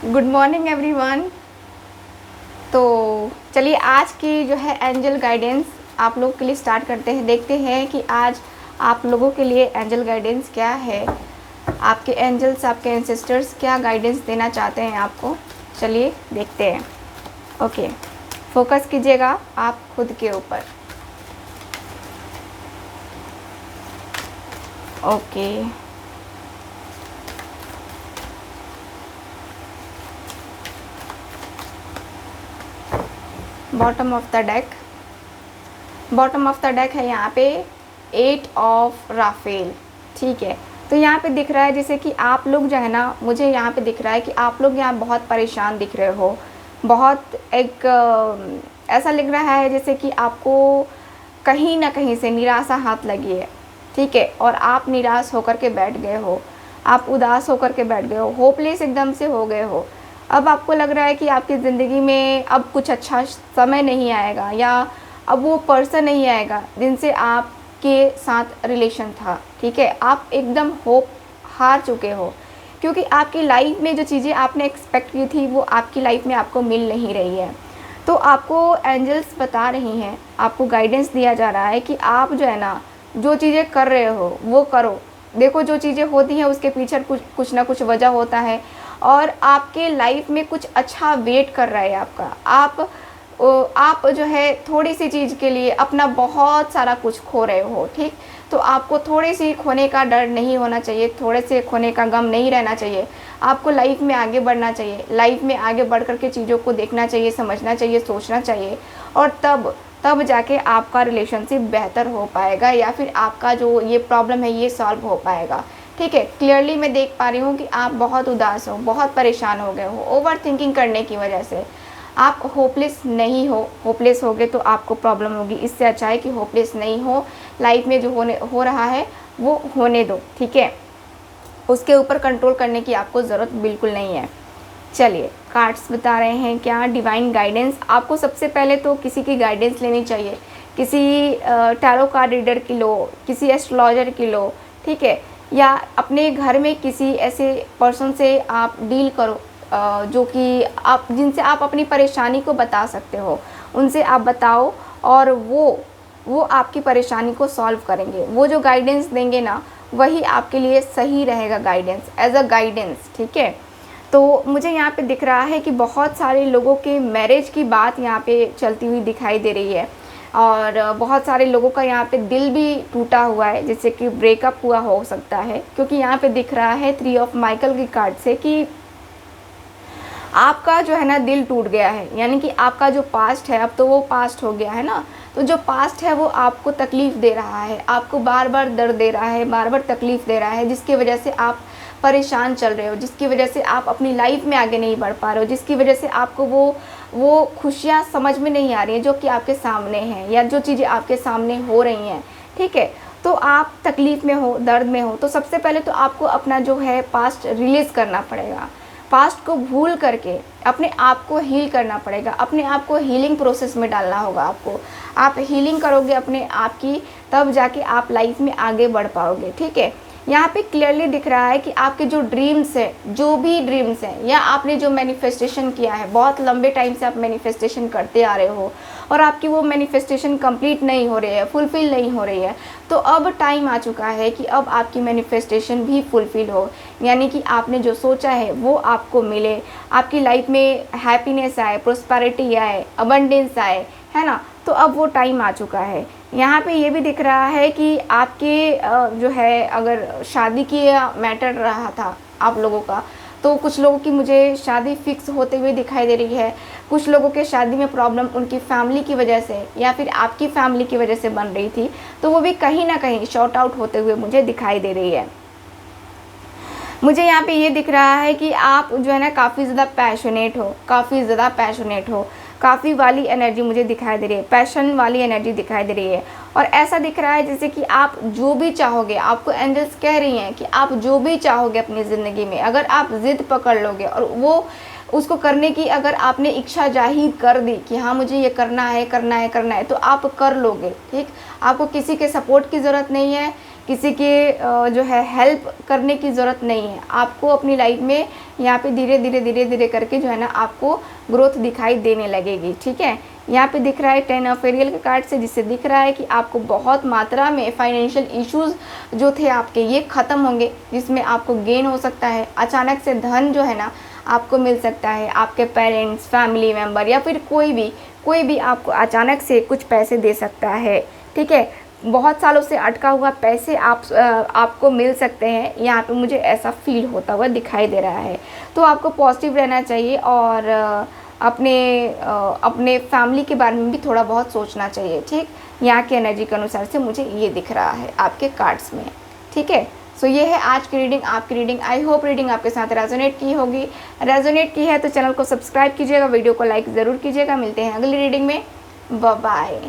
Good morning everyone. तो चलिए आज की जो है एंजल गाइडेंस आप लोग के लिए स्टार्ट करते हैं। देखते हैं कि आज आप लोगों के लिए एंजल गाइडेंस क्या है, आपके एंजल्स, आपके एंसेस्टर्स क्या गाइडेंस देना चाहते हैं आपको। चलिए देखते हैं। ओके, फोकस कीजिएगा आप खुद के ऊपर। Okay, bottom of the deck, bottom of the deck है यहाँ पे 8 ऑफ राफेल। ठीक है, तो यहाँ पे दिख रहा है जैसे कि आप लोग जो है ना, मुझे यहाँ पे दिख रहा है कि आप लोग यहाँ बहुत परेशान दिख रहे हो। बहुत एक ऐसा लग रहा है जैसे कि आपको कहीं ना कहीं से निराशा हाथ लगी है। ठीक है, और आप निराश होकर के बैठ गए हो, आप उदास होकर के बैठ गए हो, होपलेस एकदम से हो गए हो। अब आपको लग रहा है कि आपकी ज़िंदगी में अब कुछ अच्छा समय नहीं आएगा, या अब वो पर्सन नहीं आएगा जिनसे आपके साथ रिलेशन था। ठीक है, आप एकदम होप हार चुके हो, क्योंकि आपकी लाइफ में जो चीज़ें आपने एक्सपेक्ट की थी वो आपकी लाइफ में आपको मिल नहीं रही है। तो आपको एंजल्स बता रही हैं, आपको गाइडेंस दिया जा रहा है कि आप जो है ना, जो चीज़ें कर रहे हो वो करो। देखो, जो चीज़ें होती हैं उसके पीछे कुछ ना कुछ वजह होता है, और आपके लाइफ में कुछ अच्छा वेट कर रहा है आपका। आप जो है थोड़ी सी चीज़ के लिए अपना बहुत सारा कुछ खो रहे हो। ठीक, तो आपको थोड़ी सी खोने का डर नहीं होना चाहिए, थोड़े से खोने का गम नहीं रहना चाहिए। आपको लाइफ में आगे बढ़ना चाहिए, लाइफ में आगे बढ़ कर के चीज़ों को देखना चाहिए, समझना चाहिए, सोचना चाहिए, और तब जाके आपका रिलेशनशिप बेहतर हो पाएगा, या फिर आपका जो ये प्रॉब्लम है ये सॉल्व हो पाएगा। ठीक है, क्लियरली मैं देख पा रही हूँ कि आप बहुत उदास हो, बहुत परेशान हो गए हो ओवर थिंकिंग करने की वजह से। आप होपलेस नहीं हो, होपलेस होगे तो आपको प्रॉब्लम होगी। इससे अच्छा है कि होपलेस नहीं हो, लाइफ में जो हो रहा है वो होने दो। ठीक है, उसके ऊपर कंट्रोल करने की आपको ज़रूरत बिल्कुल नहीं है। चलिए, कार्ड्स बता रहे हैं क्या डिवाइन गाइडेंस। आपको सबसे पहले तो किसी की गाइडेंस लेनी चाहिए, किसी टैरो कार्ड रीडर की लो, किसी एस्ट्रोलॉजर की लो। ठीक है, या अपने घर में किसी ऐसे पर्सन से आप डील करो जो कि आप जिनसे आप अपनी परेशानी को बता सकते हो। उनसे आप बताओ और वो आपकी परेशानी को सॉल्व करेंगे। वो जो गाइडेंस देंगे ना, वही आपके लिए सही रहेगा गाइडेंस, एज अ गाइडेंस। ठीक है, तो मुझे यहाँ पे दिख रहा है कि बहुत सारे लोगों के मैरिज की बात यहाँ पे चलती हुई दिखाई दे रही है, और बहुत सारे लोगों का यहाँ पे दिल भी टूटा हुआ है, जैसे कि ब्रेकअप हुआ हो सकता है। क्योंकि यहाँ पे दिख रहा है 3 ऑफ माइकल की कार्ड से कि आपका जो है ना दिल टूट गया है, यानी कि आपका जो पास्ट है अब तो वो पास्ट हो गया है ना। तो जो पास्ट है वो आपको तकलीफ़ दे रहा है, आपको बार बार दर्द दे रहा है, बार बार तकलीफ़ दे रहा है, जिसकी वजह से आप परेशान चल रहे हो, जिसकी वजह से आप अपनी लाइफ में आगे नहीं बढ़ पा रहे हो, जिसकी वजह से आपको वो खुशियाँ समझ में नहीं आ रही हैं जो कि आपके सामने हैं, या जो चीज़ें आपके सामने हो रही हैं। ठीक है, तो आप तकलीफ़ में हो, दर्द में हो, तो सबसे पहले तो आपको अपना जो है पास्ट रिलीज़ करना पड़ेगा। पास्ट को भूल करके अपने आप को हील करना पड़ेगा, अपने आप को हीलिंग प्रोसेस में डालना होगा आपको। आप हीलिंग करोगे अपने आप की, तब जाके आप लाइफ में आगे बढ़ पाओगे। ठीक है, यहाँ पे क्लियरली दिख रहा है कि आपके जो ड्रीम्स है, जो भी ड्रीम्स हैं, या आपने जो मैनिफेस्टेशन किया है, बहुत लंबे टाइम से आप मैनिफेस्टेशन करते आ रहे हो और आपकी वो मैनिफेस्टेशन कंप्लीट नहीं हो रही है, फुलफ़िल नहीं हो रही है, तो अब टाइम आ चुका है कि अब आपकी मैनिफेस्टेशन भी फुलफ़िल हो। यानी कि आपने जो सोचा है वो आपको मिले, आपकी लाइफ में हैप्पीनेस आए, प्रोस्पेरिटी आए, अबंडेंस आए, है ना। तो अब वो टाइम आ चुका है। यहाँ पे ये भी दिख रहा है कि आपके जो है, अगर शादी की मैटर रहा था आप लोगों का, तो कुछ लोगों की मुझे शादी फिक्स होते हुए दिखाई दे रही है। कुछ लोगों के शादी में प्रॉब्लम उनकी फैमिली की वजह से, या फिर आपकी फैमिली की वजह से बन रही थी, तो वो भी कहीं ना कहीं शॉर्ट आउट होते हुए मुझे दिखाई दे रही है। मुझे यहाँ पे ये दिख रहा है कि आप जो है ना काफ़ी ज़्यादा पैशनेट हो, काफ़ी ज़्यादा पैशनेट हो, काफ़ी वाली एनर्जी मुझे दिखाई दे रही है, पैशन वाली एनर्जी दिखाई दे रही है। और ऐसा दिख रहा है जैसे कि आप जो भी चाहोगे, आपको एंजल्स कह रही हैं कि आप जो भी चाहोगे अपनी ज़िंदगी में, अगर आप ज़िद पकड़ लोगे और वो उसको करने की अगर आपने इच्छा जाहिर कर दी कि हाँ मुझे ये करना है, करना है, करना है, तो आप कर लोगे। ठीक, आपको किसी के सपोर्ट की ज़रूरत नहीं है, किसी के जो है हेल्प करने की ज़रूरत नहीं है। आपको अपनी लाइफ में यहाँ पे धीरे धीरे करके जो है ना आपको ग्रोथ दिखाई देने लगेगी। ठीक है, यहाँ पे दिख रहा है 10 ऑफ एरियल के कार्ड से, जिससे दिख रहा है कि आपको बहुत मात्रा में फाइनेंशियल इश्यूज़ जो थे आपके ये ख़त्म होंगे, जिसमें आपको गेन हो सकता है। अचानक से धन जो है ना आपको मिल सकता है। आपके पेरेंट्स, फैमिली मेम्बर या फिर कोई भी आपको अचानक से कुछ पैसे दे सकता है। ठीक है, बहुत सालों से अटका हुआ पैसे आपको मिल सकते हैं। यहाँ पे मुझे ऐसा फील होता हुआ दिखाई दे रहा है। तो आपको पॉजिटिव रहना चाहिए और अपने फैमिली के बारे में भी थोड़ा बहुत सोचना चाहिए। ठीक, यहाँ के एनर्जी के अनुसार से मुझे ये दिख रहा है आपके कार्ड्स में। ठीक है, सो ये है आज की रीडिंग, आपकी रीडिंग। आई होप रीडिंग आपके साथ रेजोनेट की होगी। रेजोनेट की है तो चैनल को सब्सक्राइब कीजिएगा, वीडियो को लाइक ज़रूर कीजिएगा। मिलते हैं अगली रीडिंग में, बाय बाय।